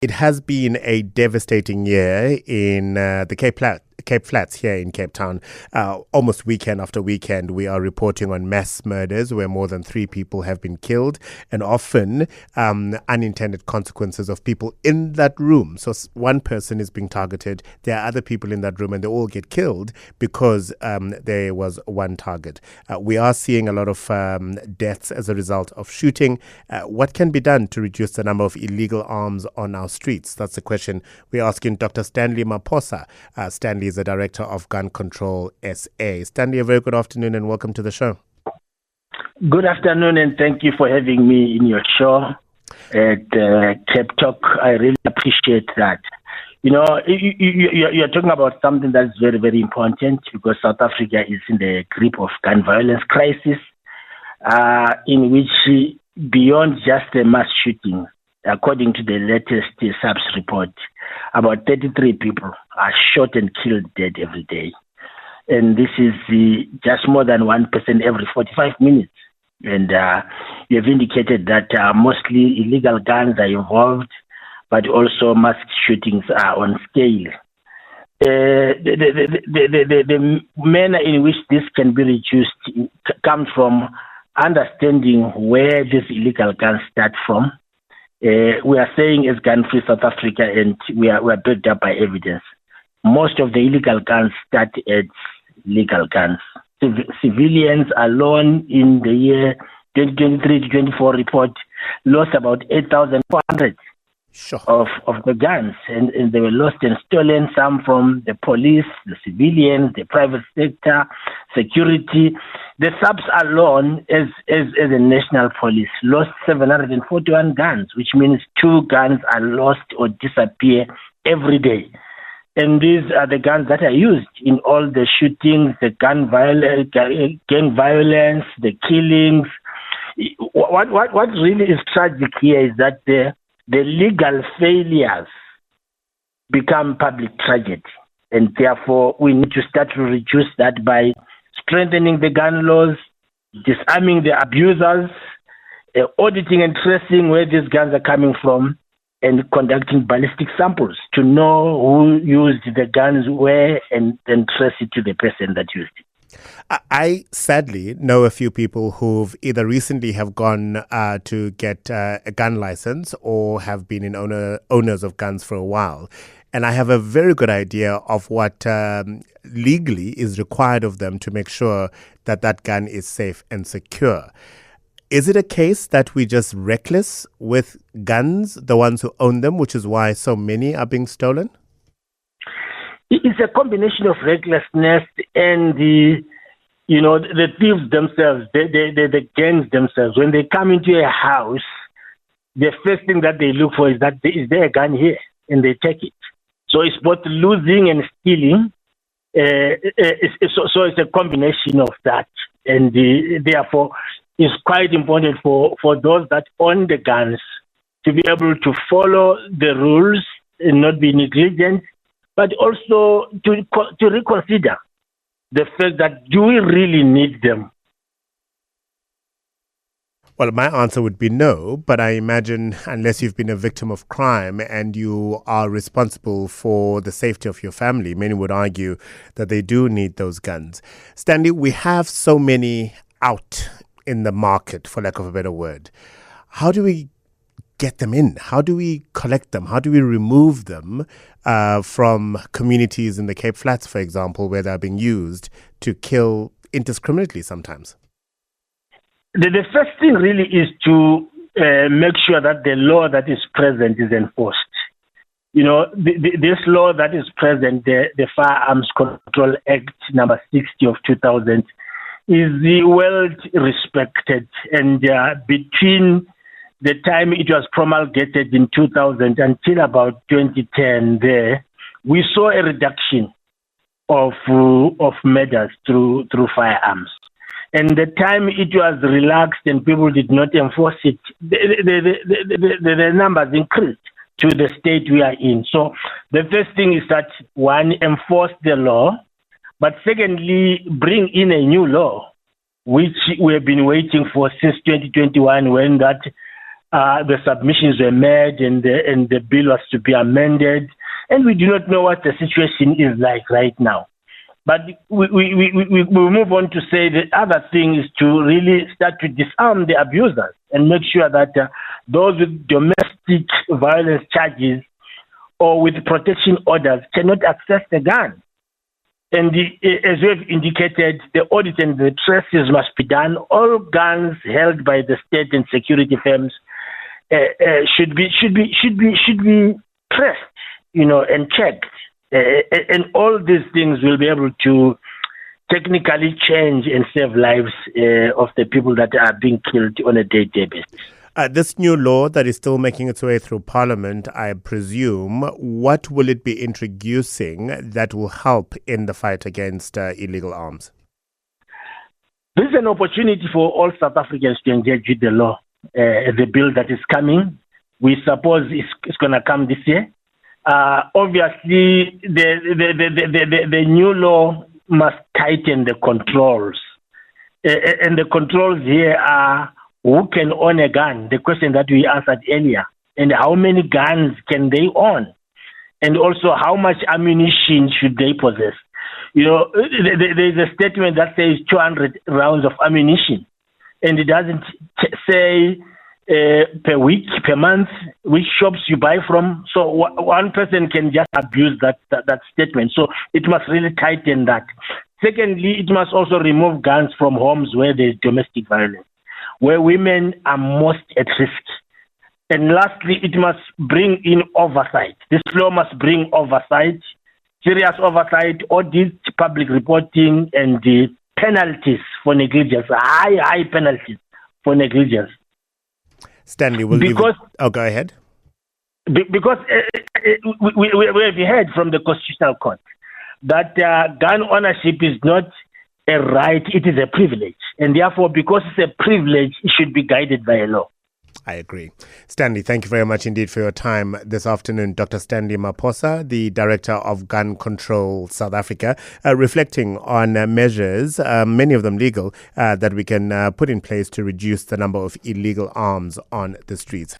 It has been a devastating year in the Cape Flats here in Cape Town. Almost weekend after weekend, we are reporting on mass murders where more than 3 people have been killed, and often unintended consequences of people in that room. So one person is being targeted, there are other people in that room, and they all get killed because there was one target. We are seeing a lot of deaths as a result of shooting. What can be done to reduce the number of illegal arms on our streets? That's the question we're asking Dr. Stanley Maphosa. Stanley is the Director of Gun Control SA. Stanley, a very good afternoon and welcome to the show. Good afternoon and thank you for having me in your show at CapeTalk. I really appreciate that. You know, you're talking about something that's very, very important because South Africa is in the grip of gun violence crisis in which beyond just the mass shooting, according to the latest SAPS report, about 33 people are shot and killed dead every day. And this is just more than 1% every 45 minutes. And you have indicated that mostly illegal guns are involved, but also mass shootings are on scale. The manner in which this can be reduced comes from understanding where these illegal guns start from. We are saying it's gun-free South Africa, and we are backed up by evidence. Most of the illegal guns start as legal guns. Civilians alone in the year 2023 to 24 report lost about 8,400 of the guns, and they were lost and stolen, some from the police, the civilians, the private sector, security. The SAPS alone, as a national police, lost 741 guns, which means 2 guns are lost or disappear every day. And these are the guns that are used in all the shootings, the gang violence, the killings. What really is tragic here is that the legal failures become public tragedy. And therefore, we need to start to reduce that by strengthening the gun laws, disarming the abusers, auditing and tracing where these guns are coming from, and conducting ballistic samples to know who used the guns where and then trace it to the person that used it. I sadly know a few people who've either recently have gone to get a gun license or have been in owners of guns for a while. And I have a very good idea of what legally is required of them to make sure that that gun is safe and secure. Is it a case that we're just reckless with guns, the ones who own them, which is why so many are being stolen? It's a combination of recklessness and the thieves themselves, the gangs themselves. When they come into a house, the first thing that they look for is there a gun here? And they take it. So it's both losing and stealing. So it's a combination of that. And therefore, it's quite important for those that own the guns to be able to follow the rules and not be negligent, but also to reconsider the fact that do we really need them? Well, my answer would be no, but I imagine unless you've been a victim of crime and you are responsible for the safety of your family, many would argue that they do need those guns. Stanley, we have so many out in the market, for lack of a better word. How do we get them in? How do we collect them? How do we remove them from communities in the Cape Flats, for example, where they're being used to kill indiscriminately sometimes? The first thing really is to make sure that the law that is present is enforced. You know, this law that is present, the Firearms Control Act number 60 of 2000, is well respected. And between the time it was promulgated in 2000 until about 2010, we saw a reduction of murders through firearms. And the time it was relaxed and people did not enforce it, the numbers increased to the state we are in. So the first thing is that, one, enforce the law, but secondly, bring in a new law, which we have been waiting for since 2021 when that The submissions were made, and the bill was to be amended, and we do not know what the situation is like right now. But we move on to say the other thing is to really start to disarm the abusers and make sure that those with domestic violence charges or with protection orders cannot access the gun. And as we have indicated, the audit and the traces must be done. All guns held by the state and security firms should be traced, and checked. And all these things will be able to technically change and save lives of the people that are being killed on a day-to-day basis. This new law that is still making its way through Parliament, I presume, what will it be introducing that will help in the fight against illegal arms? This is an opportunity for all South Africans to engage with the law. The bill that is coming, we suppose it's going to come this year. Obviously, the new law must tighten the controls. And the controls here are who can own a gun, the question that we answered earlier, and how many guns can they own, and also how much ammunition should they possess. There's a statement that says 200 rounds of ammunition, and it doesn't say per week, per month, which shops you buy from. So one person can just abuse that statement. So it must really tighten that. Secondly, it must also remove guns from homes where there's domestic violence, where women are most at risk. And lastly, it must bring in oversight. This law must bring oversight, serious oversight, audit, public reporting, and the penalties for negligence, high penalties for negligence. Stanley, will you... Oh, go ahead. Because we have heard from the Constitutional Court that gun ownership is not a right, it is a privilege. And therefore, because it's a privilege, it should be guided by a law. I agree. Stanley, thank you very much indeed for your time this afternoon. Dr. Stanley Maphosa, the Director of Gun Control South Africa, reflecting on measures, many of them legal, that we can put in place to reduce the number of illegal arms on the streets.